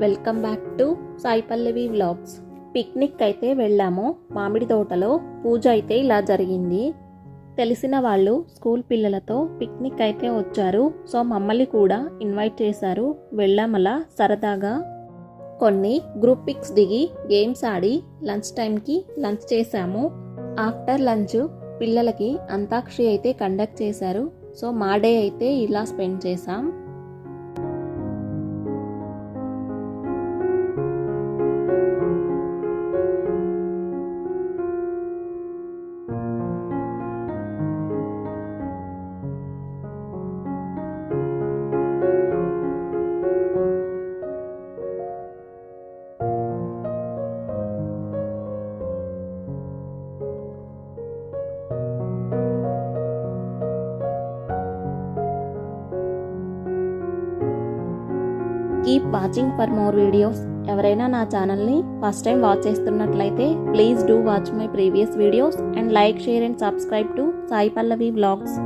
Welcome back to Sai Pallavi vlogs. Picnic అయితే వెళ్ళాము. మామిడి తోటలో పూజ అయితే ఇలా జరిగింది. తెలిసిన వాళ్ళు స్కూల్ పిల్లలతో పిక్నిక్ అయితే వచ్చారు. సో మమ్మల్ని కూడా ఇన్వైట్ చేశారు. వెళ్ళామలా సరదాగా కొన్ని గ్రూప్ పిక్స్ దిగి గేమ్స్ ఆడి లంచ్ టైంకి లంచ్ చేశాము. ఆఫ్టర్ లంచ్ పిల్లలకి అంతాక్షరి అయితే కండక్ట్ చేశారు. సో మా డే అయితే ఇలా స్పెండ్ చేసాం. Keep watching for more videos. ఎవరైనా నా ఛానల్ని ఫస్ట్ టైం వాచ్ చేస్తున్నట్లయితే please do watch my previous videos and like, share and subscribe to Sai Pallavi vlogs.